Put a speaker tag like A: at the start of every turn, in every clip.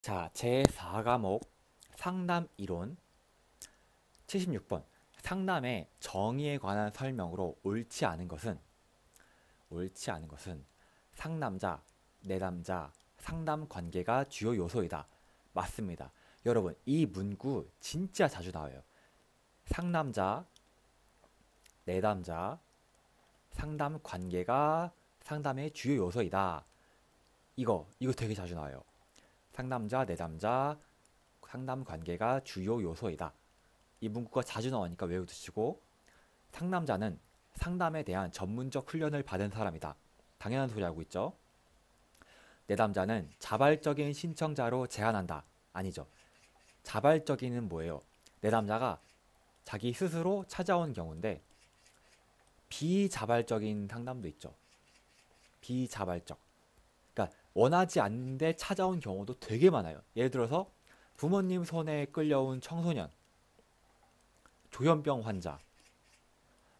A: 자, 제4과목 상담 이론 76번 상담의 정의에 관한 설명으로 옳지 않은 것은 상담자, 내담자, 상담 관계가 주요 요소이다. 맞습니다. 여러분, 이 문구 진짜 자주 나와요. 상담자, 내담자, 상담 관계가 상담의 주요 요소이다. 이거 되게 자주 나와요. 상담자, 내담자, 상담 관계가 주요 요소이다. 이 문구가 자주 나오니까 외워두시고, 상담자는 상담에 대한 전문적 훈련을 받은 사람이다. 당연한 소리 하고 있죠. 내담자는 자발적인 신청자로 제안한다. 아니죠. 자발적인은 뭐예요? 내담자가 자기 스스로 찾아온 경우인데, 비자발적인 상담도 있죠. 비자발적. 그러니까 원하지 않는데 찾아온 경우도 되게 많아요. 예를 들어서 부모님 손에 끌려온 청소년, 조현병 환자,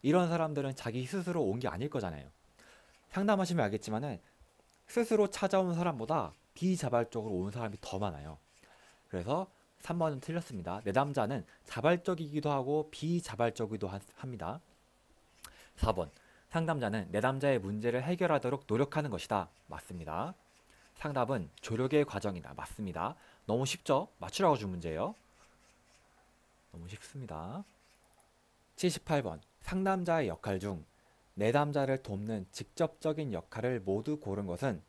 A: 이런 사람들은 자기 스스로 온 게 아닐 거잖아요. 상담하시면 알겠지만은 스스로 찾아온 사람보다 비자발적으로 온 사람이 더 많아요. 그래서 3번은 틀렸습니다. 내담자는 자발적이기도 하고 비자발적이기도 합니다. 4번 상담자는 내담자의 문제를 해결하도록 노력하는 것이다. 맞습니다. 상담은 조력의 과정이다. 맞습니다. 너무 쉽죠? 맞추라고 준 문제예요. 너무 쉽습니다. 78번 상담자의 역할 중 내담자를 돕는 직접적인 역할을 모두 고른 것은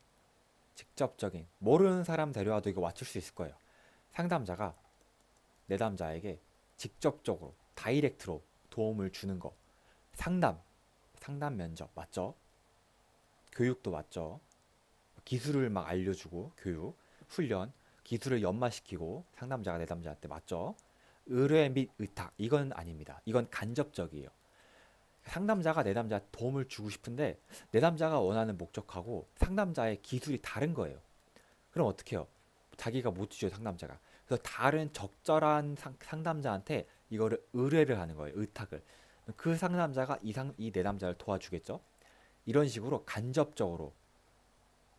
A: 직접적인, 모르는 사람 데려와도 이거 맞출 수 있을 거예요. 상담자가 내담자에게 직접적으로 다이렉트로 도움을 주는 거. 상담 면접 맞죠? 교육도 맞죠? 기술을 막 알려주고 교육, 훈련, 기술을 연마시키고 상담자가 내담자한테 맞죠? 의뢰 및 의탁 이건 아닙니다. 이건 간접적이에요. 상담자가 내담자한테 도움을 주고 싶은데 내담자가 원하는 목적하고 상담자의 기술이 다른 거예요. 그럼 어떻게 해요? 자기가 못 주죠, 상담자가. 그래서 다른 적절한 상담자한테 이거를 의뢰를 하는 거예요. 의탁을. 그 상담자가 이 내담자를 도와주겠죠. 이런 식으로 간접적으로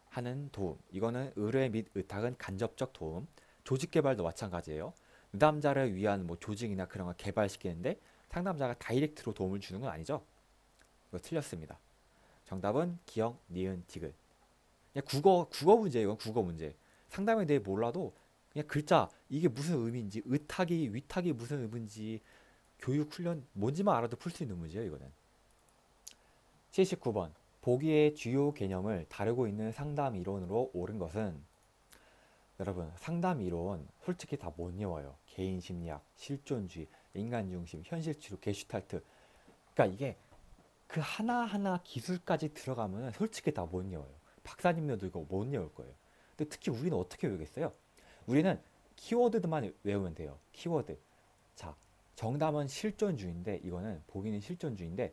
A: 하는 도움. 이거는 의뢰 및 의탁은 간접적 도움. 조직 개발도 마찬가지예요. 내담자를 위한 뭐 조직이나 그런 걸 개발시키는데 상담자가 다이렉트로 도움을 주는 건 아니죠. 이거 틀렸습니다. 정답은 기억, 니은, 디귿. 그냥 국어 문제예요. 이건 국어 문제. 상담에 대해 몰라도 그냥 글자 이게 무슨 의미인지 의탁이 위탁이 무슨 의미인지 교육 훈련 뭔지만 알아도 풀 수 있는 문제예요. 이거는. 79번 보기의 주요 개념을 다루고 있는 상담 이론으로 옳은 것은 여러분 상담 이론 솔직히 다 못 외워요. 개인 심리학, 실존주의, 인간 중심, 현실 치료, 게슈탈트. 그러니까 이게 그 하나하나 기술까지 들어가면 솔직히 다 못 외워요. 박사님들도 이거 못 외울 거예요. 근데 특히 우리는 어떻게 외우겠어요? 우리는 키워드만 외우면 돼요. 키워드. 자, 정답은 실존주의인데 이거는 보기는 실존주의인데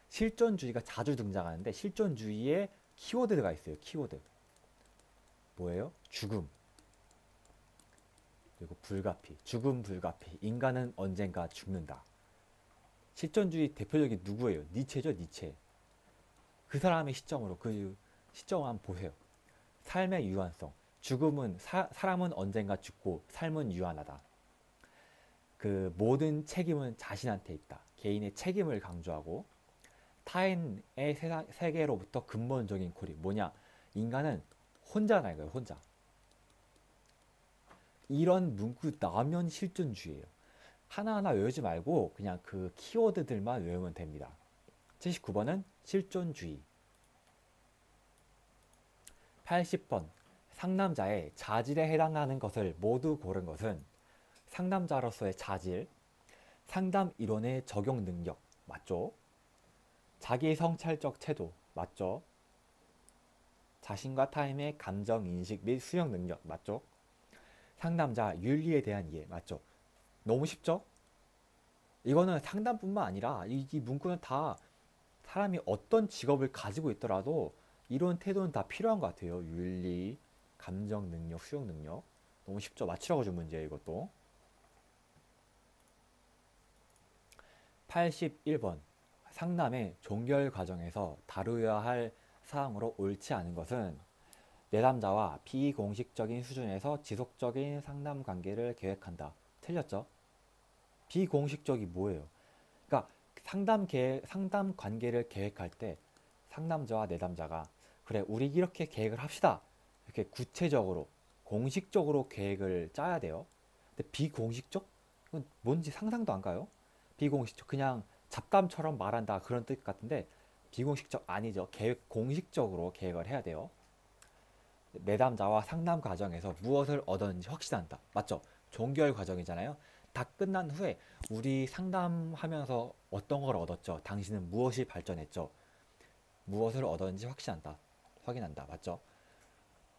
A: 실존주의가 자주 등장하는데 실존주의에 키워드가 있어요. 키워드. 뭐예요? 죽음. 그리고 불가피. 죽음 불가피. 인간은 언젠가 죽는다. 실존주의 대표적인 누구예요? 니체죠, 니체. 그 사람의 시점으로 그 시점을 한번 보세요. 삶의 유한성. 죽음은 사람은 언젠가 죽고 삶은 유한하다. 그 모든 책임은 자신한테 있다. 개인의 책임을 강조하고 타인의 세계로부터 근본적인 고립. 뭐냐? 인간은 혼자나 이거예요. 혼자. 이런 문구 나오면 실존주의예요. 하나하나 외우지 말고 그냥 그 키워드들만 외우면 됩니다. 79번은 실존주의. 80번 상담자의 자질에 해당하는 것을 모두 고른 것은 상담자로서의 자질, 상담 이론의 적용 능력, 맞죠? 자기 성찰적 태도, 맞죠? 자신과 타인의 감정 인식 및 수용 능력, 맞죠? 상담자 윤리에 대한 이해, 맞죠? 너무 쉽죠? 이거는 상담뿐만 아니라 이 문구는 다 사람이 어떤 직업을 가지고 있더라도 이런 태도는 다 필요한 것 같아요. 윤리, 감정 능력, 수용 능력. 너무 쉽죠? 맞추라고 준 문제예요, 이것도. 81번. 상담의 종결 과정에서 다루어야 할 사항으로 옳지 않은 것은 내담자와 비공식적인 수준에서 지속적인 상담 관계를 계획한다. 틀렸죠? 비공식적이 뭐예요? 그러니까 상담 관계를 계획할 때 상담자와 내담자가 그래 우리 이렇게 계획을 합시다. 이렇게 구체적으로 공식적으로 계획을 짜야 돼요. 근데 비공식적? 이건 뭔지 상상도 안 가요? 비공식적 그냥 잡담처럼 말한다 그런 뜻 같은데 비공식적 아니죠. 공식적으로 계획을 해야 돼요. 내담자와 상담 과정에서 무엇을 얻었는지 확신한다. 맞죠? 종결 과정이잖아요. 다 끝난 후에 우리 상담하면서 어떤 걸 얻었죠? 당신은 무엇이 발전했죠? 무엇을 얻었는지 확인한다. 맞죠?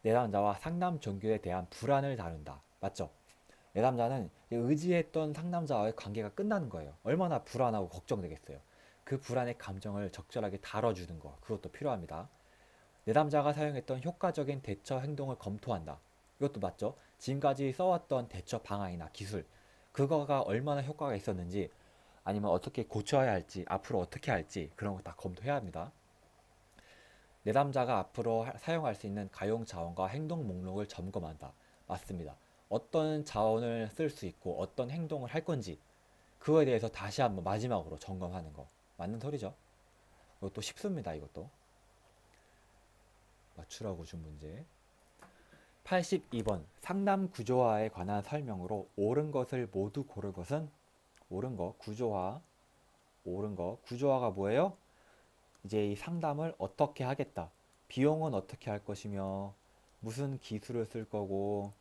A: 내담자와 상담 종교에 대한 불안을 다룬다. 맞죠? 내담자는 의지했던 상담자와의 관계가 끝나는 거예요. 얼마나 불안하고 걱정되겠어요. 그 불안의 감정을 적절하게 다뤄주는 거. 그것도 필요합니다. 내담자가 사용했던 효과적인 대처 행동을 검토한다. 이것도 맞죠? 지금까지 써왔던 대처 방안이나 기술, 그거가 얼마나 효과가 있었는지, 아니면 어떻게 고쳐야 할지, 앞으로 어떻게 할지, 그런 거 다 검토해야 합니다. 내담자가 앞으로 사용할 수 있는 가용 자원과 행동 목록을 점검한다. 맞습니다. 어떤 자원을 쓸 수 있고, 어떤 행동을 할 건지, 그거에 대해서 다시 한번 마지막으로 점검하는 거. 맞는 소리죠? 이것도 쉽습니다, 이것도. 맞추라고 준 문제. 82번 상담 구조화에 관한 설명으로 옳은 것을 모두 고를 것은 옳은 거 구조화가 뭐예요? 이제 이 상담을 어떻게 하겠다. 비용은 어떻게 할 것이며 무슨 기술을 쓸 거고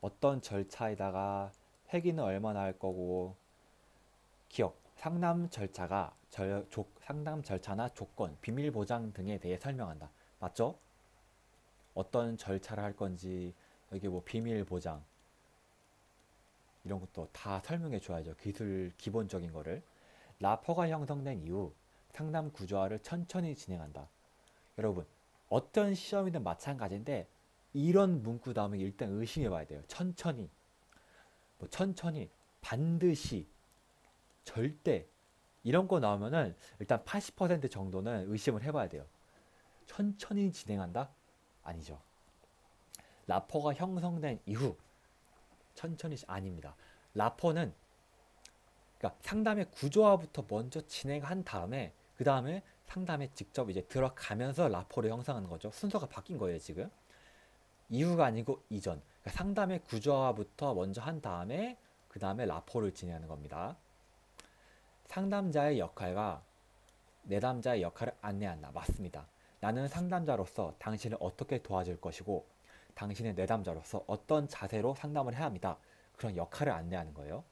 A: 어떤 절차에다가 회기는 얼마나 할 거고 기억 상담 절차나 조건, 비밀 보장 등에 대해 설명한다. 맞죠? 어떤 절차를 할 건지 여기 뭐 비밀 보장 이런 것도 다 설명해 줘야죠. 기술 기본적인 거를. 라퍼가 형성된 이후 상담 구조화를 천천히 진행한다. 여러분 어떤 시험이든 마찬가지인데 이런 문구 나오면 일단 의심해 봐야 돼요. 천천히 뭐 천천히 반드시 절대 이런 거 나오면은 일단 80% 정도는 의심을 해봐야 돼요. 천천히 진행한다? 아니죠. 라퍼가 형성된 이후 천천히 아닙니다. 라퍼는 그러니까 상담의 구조화부터 먼저 진행한 다음에 그 다음에 상담에 직접 이제 들어가면서 라퍼를 형성하는 거죠. 순서가 바뀐 거예요 지금. 이후가 아니고 이전. 그러니까 상담의 구조화부터 먼저 한 다음에 그 다음에 라퍼를 진행하는 겁니다. 상담자의 역할과 내담자의 역할을 안내한다. 맞습니다. 나는 상담자로서 당신을 어떻게 도와줄 것이고 당신의 내담자로서 어떤 자세로 상담을 해야 합니다. 그런 역할을 안내하는 거예요.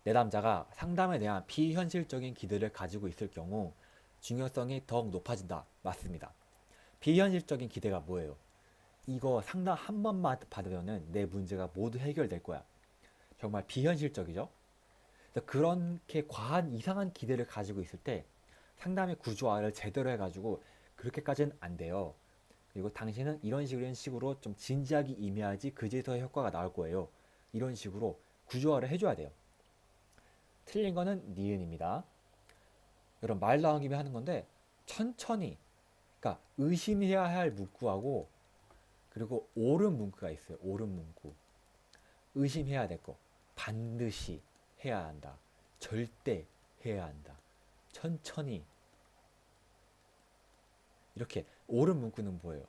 A: 내담자가 상담에 대한 비현실적인 기대를 가지고 있을 경우 중요성이 더욱 높아진다. 맞습니다. 비현실적인 기대가 뭐예요? 이거 상담 한 번만 받으면 내 문제가 모두 해결될 거야. 정말 비현실적이죠? 그렇게 과한 이상한 기대를 가지고 있을 때 상담의 구조화를 제대로 해가지고 그렇게까지는 안 돼요. 그리고 당신은 이런 식으로 좀 진지하게 임해야지 그제서야 효과가 나올 거예요. 이런 식으로 구조화를 해줘야 돼요. 틀린 거는 니은입니다. 여러분 말 나온 김에 하는 건데 천천히 그러니까 의심해야 할 문구하고 그리고 옳은 문구가 있어요. 옳은 문구. 의심해야 될 거. 반드시 해야 한다. 절대 해야 한다. 천천히. 이렇게 옳은 문구는 뭐예요?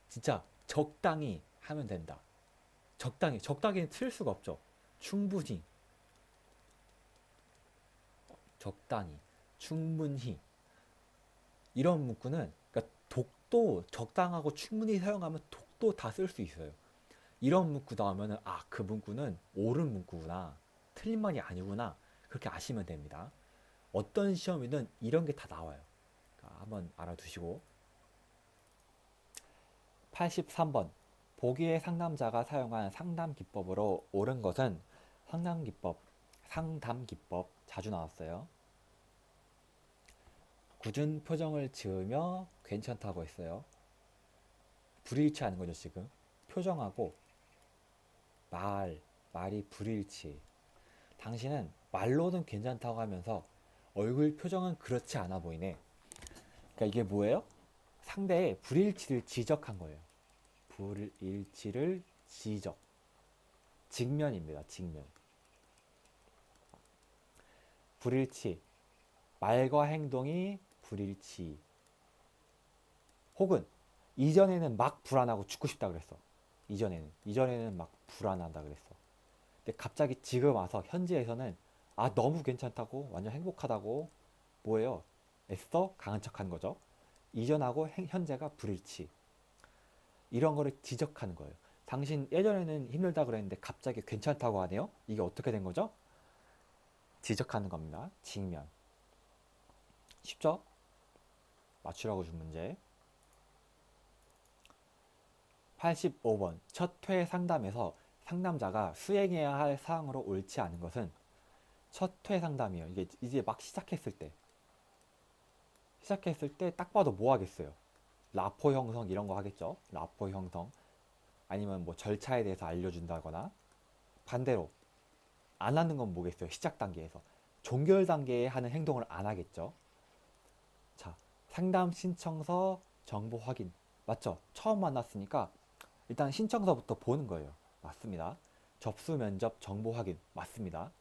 A: 진짜 적당히 하면 된다. 적당히는 틀 수가 없죠. 충분히. 적당히. 충분히. 이런 문구는 그러니까 독도 적당하고 충분히 사용하면 독도 다 쓸 수 있어요. 이런 문구 나오면은 그 문구는 옳은 문구구나. 틀린 말이 아니구나. 그렇게 아시면 됩니다. 어떤 시험이든 이런 게 다 나와요. 그러니까 한번 알아두시고. 83번. 보기의 상담자가 사용한 상담 기법으로 옳은 것은 상담 기법 자주 나왔어요. 굳은 표정을 지으며 괜찮다고 했어요. 불일치하는 거죠 지금. 표정하고 말이 불일치. 당신은 말로는 괜찮다고 하면서 얼굴 표정은 그렇지 않아 보이네. 그러니까 이게 뭐예요? 상대의 불일치를 지적한 거예요. 불일치를 지적. 직면입니다. 직면. 불일치. 말과 행동이 불일치. 혹은 이전에는 막 불안하고 죽고 싶다 그랬어. 이전에는 막 불안하다 그랬어. 근데 갑자기 지금 와서 현재에서는 아 너무 괜찮다고 완전 행복하다고 뭐예요? 애써 강한 척한 거죠. 이전하고 현재가 불일치. 이런 거를 지적하는 거예요. 당신 예전에는 힘들다 그랬는데 갑자기 괜찮다고 하네요? 이게 어떻게 된 거죠? 지적하는 겁니다. 직면. 쉽죠? 맞추라고 준 문제. 85번. 첫 회 상담에서 상담자가 수행해야 할 사항으로 옳지 않은 것은 첫 회 상담이에요. 이게 이제 막 시작했을 때 딱 봐도 뭐 하겠어요? 라포 형성 이런 거 하겠죠? 라포 형성. 아니면 뭐 절차에 대해서 알려준다거나 반대로 안 하는 건 뭐겠어요? 시작 단계에서 종결 단계에 하는 행동을 안 하겠죠? 자, 상담 신청서 정보 확인 맞죠? 처음 만났으니까 일단 신청서부터 보는 거예요. 맞습니다. 접수 면접 정보 확인 맞습니다.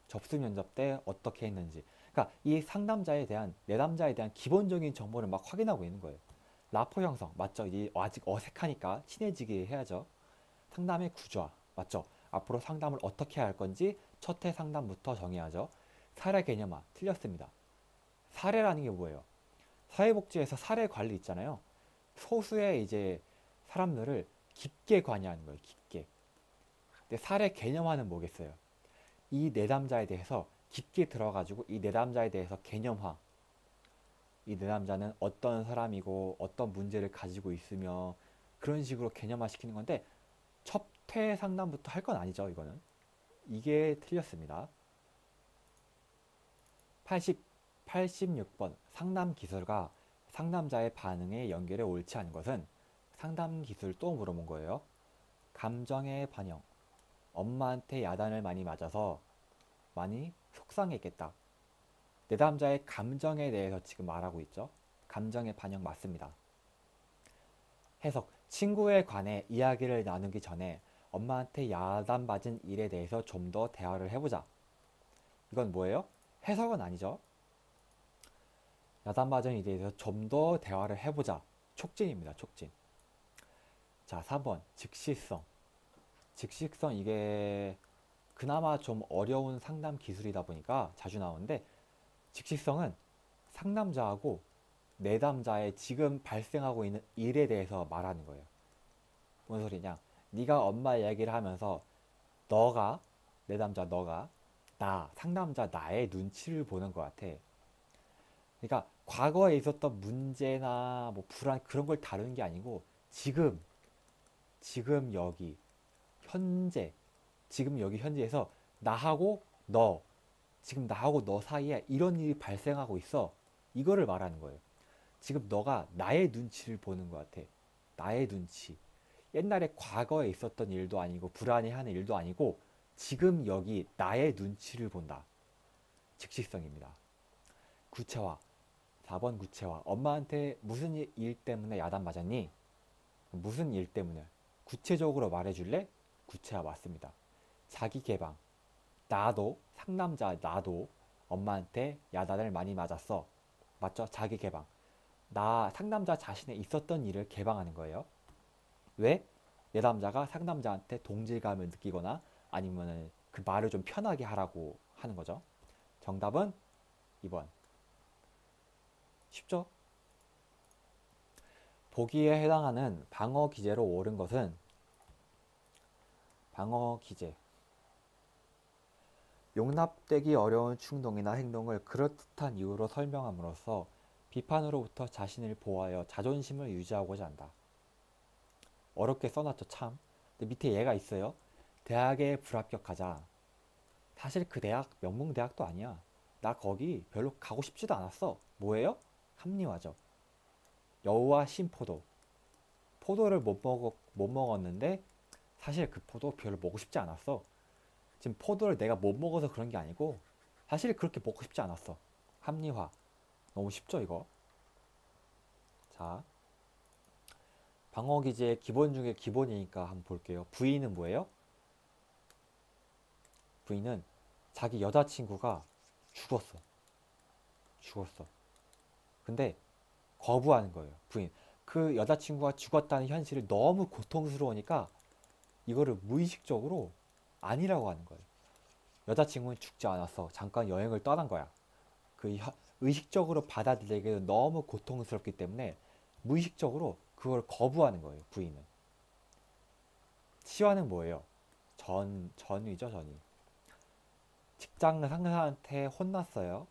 A: 접수 면접 때 어떻게 했는지 그러니까 이 상담자에 대한 내담자에 대한 기본적인 정보를 막 확인하고 있는 거예요. 라포 형성 맞죠? 이제 아직 어색하니까 친해지게 해야죠. 상담의 구조화 맞죠? 앞으로 상담을 어떻게 할 건지 첫 회 상담부터 정해야죠. 사례 개념화 틀렸습니다. 사례라는 게 뭐예요? 사회복지에서 사례 관리 있잖아요. 소수의 이제 사람들을 깊게 관여하는 거예요. 깊게. 근데 사례 개념화는 뭐겠어요? 이 내담자에 대해서 깊게 들어가지고 이 내담자에 대해서 개념화. 이 내담자는 어떤 사람이고 어떤 문제를 가지고 있으며 그런 식으로 개념화 시키는 건데 첫 회 상담부터 할 건 아니죠. 이거는. 이게 틀렸습니다. 86번 상담 기술과 상담자의 반응에 연결해 옳지 않은 것은 상담 기술 또 물어본 거예요. 감정의 반영. 엄마한테 야단을 많이 맞아서 많이 속상했겠다. 내담자의 감정에 대해서 지금 말하고 있죠. 감정의 반영 맞습니다. 해석. 친구에 관해 이야기를 나누기 전에 엄마한테 야단 맞은 일에 대해서 좀 더 대화를 해보자. 이건 뭐예요? 해석은 아니죠. 야단 맞은 일에 대해서 좀 더 대화를 해보자. 촉진입니다. 촉진. 자, 3번. 즉시성. 즉시성 이게 그나마 좀 어려운 상담 기술이다 보니까 자주 나오는데 즉시성은 상담자하고 내담자의 지금 발생하고 있는 일에 대해서 말하는 거예요. 뭔 소리냐? 네가 엄마 이야기를 하면서 너가 내담자 너가 나 상담자 나의 눈치를 보는 것 같아. 그러니까 과거에 있었던 문제나 뭐 불안 그런 걸 다루는 게 아니고 지금 여기 현재 지금 여기 현재에서 나하고 너 지금 나하고 너 사이에 이런 일이 발생하고 있어. 이거를 말하는 거예요. 지금 너가 나의 눈치를 보는 것 같아. 나의 눈치. 옛날에 과거에 있었던 일도 아니고 불안해하는 일도 아니고 지금 여기 나의 눈치를 본다. 즉시성입니다. 구체화. 4번 구체화. 엄마한테 무슨 일 때문에 야단 맞았니? 무슨 일 때문에? 구체적으로 말해줄래? 구체화 맞습니다. 자기 개방. 나도 상남자 나도 엄마한테 야단을 많이 맞았어. 맞죠? 자기 개방. 나 상담자 자신에 있었던 일을 개방하는 거예요. 왜? 내담자가 상담자한테 동질감을 느끼거나 아니면 그 말을 좀 편하게 하라고 하는 거죠. 정답은 2번. 쉽죠? 보기에 해당하는 방어 기제로 옳은 것은 방어 기제. 용납되기 어려운 충동이나 행동을 그럴듯한 이유로 설명함으로써 비판으로부터 자신을 보호하여 자존심을 유지하고자 한다. 어렵게 써놨죠 참. 근데 밑에 얘가 있어요. 대학에 불합격하자. 사실 그 대학 명문대학도 아니야. 나 거기 별로 가고 싶지도 않았어. 뭐예요? 합리화죠. 여우와 신포도. 포도를 못 먹었는데 사실 그 포도 별로 먹고 싶지 않았어. 지금 포도를 내가 못 먹어서 그런 게 아니고 사실 그렇게 먹고 싶지 않았어. 합리화. 너무 쉽죠 이거? 자, 방어 기제의 기본 중에 기본이니까 한번 볼게요. V는 뭐예요? V는 자기 여자친구가 죽었어. 죽었어. 근데 거부하는 거예요. 부인. 그 여자친구가 죽었다는 현실을 너무 고통스러우니까 이거를 무의식적으로 아니라고 하는 거예요. 여자친구는 죽지 않았어. 잠깐 여행을 떠난 거야. 의식적으로 받아들이기에도 너무 고통스럽기 때문에 무의식적으로 그걸 거부하는 거예요. 부인은. 치화는 뭐예요? 전위죠, 전위. 직장 상사한테 혼났어요.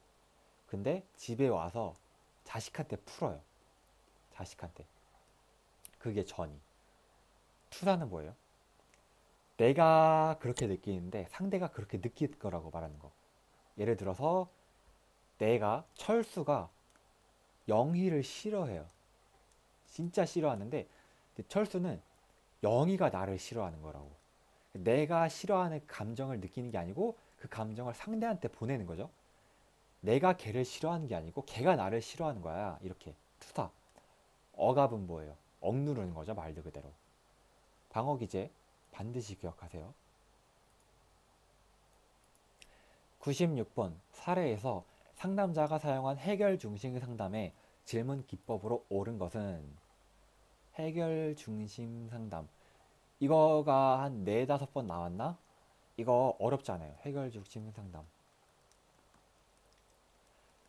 A: 근데 집에 와서 자식한테 풀어요. 자식한테. 그게 전이. 투사는 뭐예요? 내가 그렇게 느끼는데 상대가 그렇게 느낄 거라고 말하는 거. 예를 들어서 철수가 영희를 싫어해요. 진짜 싫어하는데 철수는 영희가 나를 싫어하는 거라고. 내가 싫어하는 감정을 느끼는 게 아니고 그 감정을 상대한테 보내는 거죠. 내가 걔를 싫어하는 게 아니고 걔가 나를 싫어하는 거야. 이렇게. 투사. 억압은 뭐예요? 억누르는 거죠. 말도 그대로. 방어 기제 반드시 기억하세요. 96번 사례에서 상담자가 사용한 해결 중심 상담의 질문 기법으로 옳은 것은 해결 중심 상담. 이거가 한 4, 5번 나왔나? 이거 어렵잖아요. 해결 중심 상담.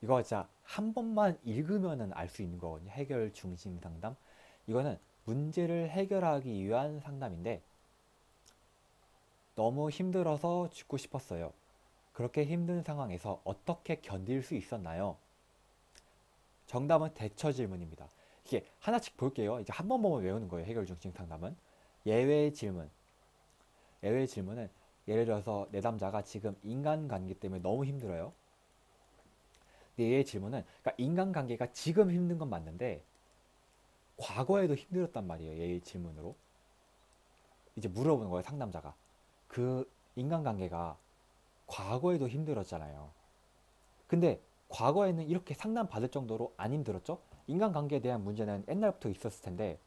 A: 이거 진짜 한 번만 읽으면은 알 수 있는 거거든요. 해결 중심 상담. 이거는 문제를 해결하기 위한 상담인데 너무 힘들어서 죽고 싶었어요. 그렇게 힘든 상황에서 어떻게 견딜 수 있었나요? 정답은 대처 질문입니다. 이게 하나씩 볼게요. 이제 한 번 보면 외우는 거예요. 해결 중심 상담은. 예외 질문. 예외 질문은 예를 들어서 내담자가 지금 인간관계 때문에 너무 힘들어요. 예외 질문은 그러니까 인간관계가 지금 힘든 건 맞는데 과거에도 힘들었단 말이에요. 예외 질문으로. 이제 물어보는 거예요. 상담자가. 그 인간관계가 과거에도 힘들었잖아요. 근데 과거에는 이렇게 상담받을 정도로 안 힘들었죠? 인간관계에 대한 문제는 옛날부터 있었을 텐데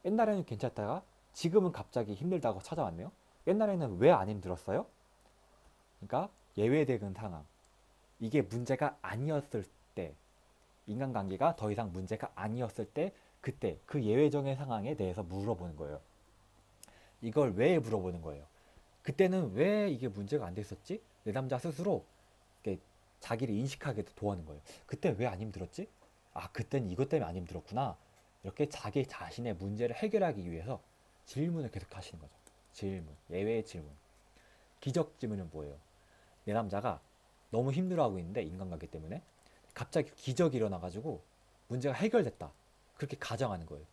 A: 옛날에는 괜찮다가 지금은 갑자기 힘들다고 찾아왔네요. 옛날에는 왜 안 힘들었어요? 그러니까 예외되는 상황. 이게 문제가 아니었을 때, 인간관계가 더 이상 문제가 아니었을 때, 그때 그 예외적인 상황에 대해서 물어보는 거예요. 이걸 왜 물어보는 거예요? 그때는 왜 이게 문제가 안 됐었지? 내담자 스스로 자기를 인식하게도 도와는 거예요. 그때 왜 안 힘들었지? 아, 그땐 이것 때문에 안 힘들었구나. 이렇게 자기 자신의 문제를 해결하기 위해서 질문을 계속 하시는 거죠. 질문, 예외의 질문. 기적 질문은 뭐예요? 내 남자가 너무 힘들어하고 있는데 인간관계 때문에 갑자기 기적이 일어나가지고 문제가 해결됐다. 그렇게 가정하는 거예요.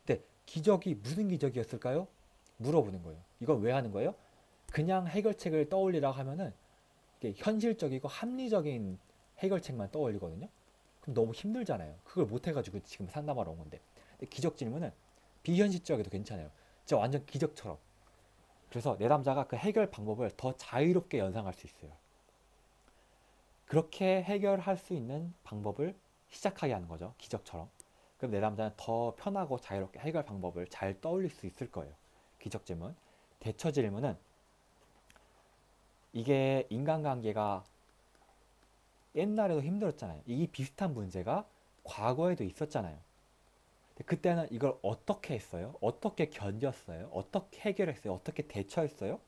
A: 근데 기적이 무슨 기적이었을까요? 물어보는 거예요. 이걸 왜 하는 거예요? 그냥 해결책을 떠올리라고 하면은 이게 현실적이고 합리적인 해결책만 떠올리거든요. 그럼 너무 힘들잖아요. 그걸 못 해가지고 지금 상담하러 온 건데. 근데 기적 질문은 비현실적이도 괜찮아요. 진짜 완전 기적처럼. 그래서 내담자가 그 해결 방법을 더 자유롭게 연상할 수 있어요. 그렇게 해결할 수 있는 방법을 시작하게 하는 거죠. 기적처럼. 그럼 내담자는 더 편하고 자유롭게 해결 방법을 잘 떠올릴 수 있을 거예요. 기적 질문. 대처 질문은 이게 인간관계가 옛날에도 힘들었잖아요. 이 비슷한 문제가 과거에도 있었잖아요. 그때는 이걸 어떻게 했어요? 어떻게 견뎠어요? 어떻게 해결했어요? 어떻게 대처했어요?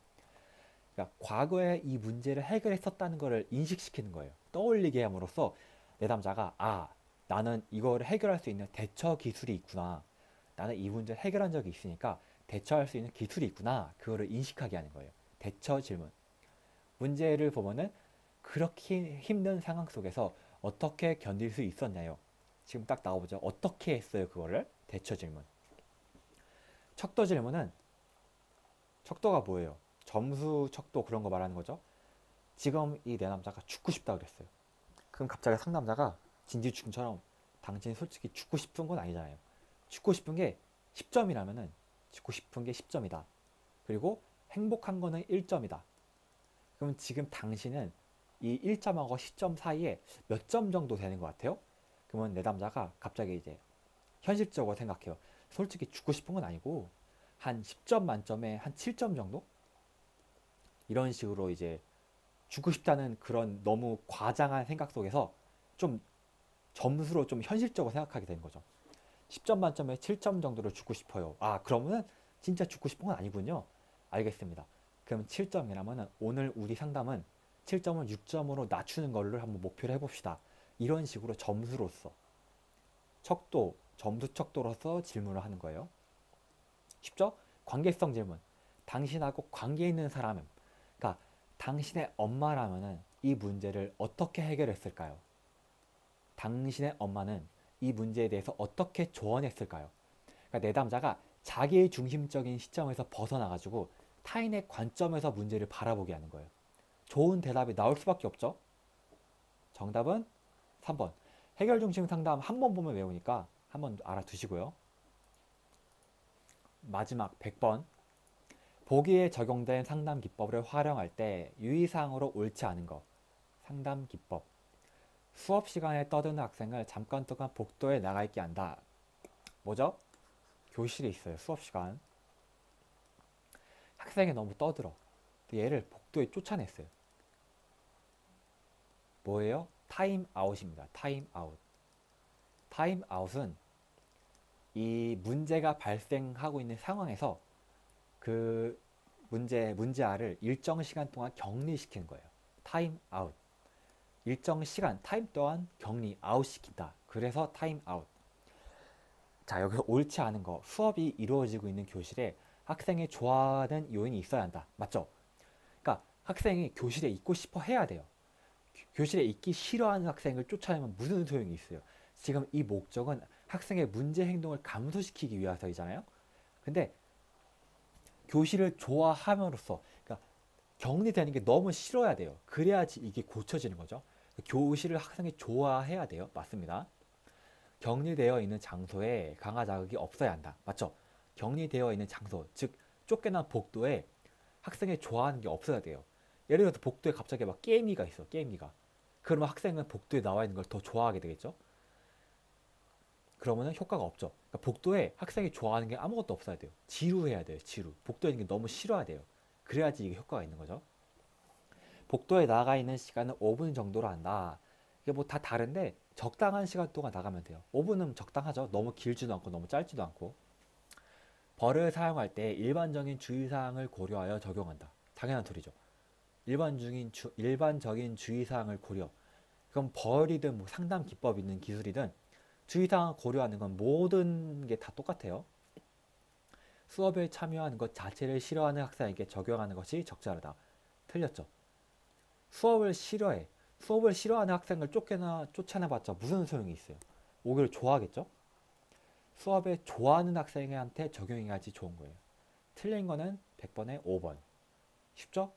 A: 그러니까 과거에 이 문제를 해결했었다는 것을 인식시키는 거예요. 떠올리게 함으로써 내담자가 나는 이거를 해결할 수 있는 대처 기술이 있구나. 나는 이 문제를 해결한 적이 있으니까 대처할 수 있는 기술이 있구나. 그거를 인식하게 하는 거예요. 대처 질문. 문제를 보면은 그렇게 힘든 상황 속에서 어떻게 견딜 수 있었나요? 지금 딱 나오죠. 어떻게 했어요? 그거를 대처 질문. 척도 질문은 척도가 뭐예요? 점수 척도 그런 거 말하는 거죠. 지금 이 내 남자가 죽고 싶다 그랬어요. 그럼 갑자기 상남자가 진지충처럼 당신이 솔직히 죽고 싶은 건 아니잖아요. 죽고 싶은 게 10점이라면은 죽고 싶은 게 10점이다. 그리고 행복한 거는 1점이다. 그럼 지금 당신은 이 1점하고 10점 사이에 몇 점 정도 되는 것 같아요? 그러면 내담자가 갑자기 이제 현실적으로 생각해요. 솔직히 죽고 싶은 건 아니고 한 10점 만점에 한 7점 정도? 이런 식으로 이제 죽고 싶다는 그런 너무 과장한 생각 속에서 좀 점수로 좀 현실적으로 생각하게 되는 거죠. 10점 만점에 7점 정도로 죽고 싶어요. 아, 그러면은 진짜 죽고 싶은 건 아니군요. 알겠습니다. 그럼 7점이라면은 오늘 우리 상담은 7점을 6점으로 낮추는 걸로 한번 목표를 해봅시다. 이런 식으로 점수로서 척도, 점수 척도로서 질문을 하는 거예요. 쉽죠? 관계성 질문. 당신하고 관계 있는 사람은, 그러니까 당신의 엄마라면은 이 문제를 어떻게 해결했을까요? 당신의 엄마는 이 문제에 대해서 어떻게 조언했을까요? 그러니까 내담자가 자기 중심적인 시점에서 벗어나가지고 타인의 관점에서 문제를 바라보게 하는 거예요. 좋은 대답이 나올 수밖에 없죠. 정답은 3번. 해결 중심 상담 한 번 보면 외우니까 한번 알아두시고요. 마지막 100번. 보기에 적용된 상담 기법을 활용할 때 유의사항으로 옳지 않은 것. 상담 기법. 수업 시간에 떠드는 학생을 잠깐 동안 복도에 나가 있게 한다. 뭐죠? 교실에 있어요. 수업 시간. 학생이 너무 떠들어. 얘를 복도에 쫓아냈어요. 뭐예요? 타임 아웃입니다. 타임 아웃. 타임 아웃은 이 문제가 발생하고 있는 상황에서 그 문제아를 일정 시간 동안 격리시키는 거예요. 타임 아웃. 일정 시간, 타임 동안 격리, 아웃 시킨다. 그래서 타임 아웃. 자, 여기서 옳지 않은 거. 수업이 이루어지고 있는 교실에 학생이 좋아하는 요인이 있어야 한다. 맞죠? 그러니까 학생이 교실에 있고 싶어 해야 돼요. 교실에 있기 싫어하는 학생을 쫓아내면 무슨 소용이 있어요? 지금 이 목적은 학생의 문제 행동을 감소시키기 위해서이잖아요. 근데 교실을 좋아함으로써, 그러니까 격리되는 게 너무 싫어야 돼요. 그래야지 이게 고쳐지는 거죠. 교실을 학생이 좋아해야 돼요. 맞습니다. 격리되어 있는 장소에 강화 자극이 없어야 한다. 맞죠? 격리되어 있는 장소, 즉 쫓겨난 복도에 학생이 좋아하는 게 없어야 돼요. 예를 들어서 복도에 갑자기 막 게임기가 있어. 게임기가. 그러면 학생은 복도에 나와 있는 걸 더 좋아하게 되겠죠? 그러면 효과가 없죠. 그러니까 복도에 학생이 좋아하는 게 아무것도 없어야 돼요. 지루해야 돼요. 지루. 복도에 있는 게 너무 싫어야 돼요. 그래야지 이게 효과가 있는 거죠. 복도에 나가 있는 시간은 5분 정도로 한다. 이게 뭐 다 다른데 적당한 시간 동안 나가면 돼요. 5분은 적당하죠. 너무 길지도 않고 너무 짧지도 않고. 벌을 사용할 때 일반적인 주의사항을 고려하여 적용한다. 당연한 소리죠. 일반적인 주의사항을 고려. 그럼 벌이든 뭐 상담 기법이든 기술이든 주의사항을 고려하는 건 모든 게 다 똑같아요. 수업에 참여하는 것 자체를 싫어하는 학생에게 적용하는 것이 적절하다. 틀렸죠. 수업을 싫어해. 수업을 싫어하는 학생을 쫓아내봤자 무슨 소용이 있어요. 오히려 좋아하겠죠? 수업에 좋아하는 학생한테 적용해야지 좋은 거예요. 틀린 거는 100번에 5번. 쉽죠?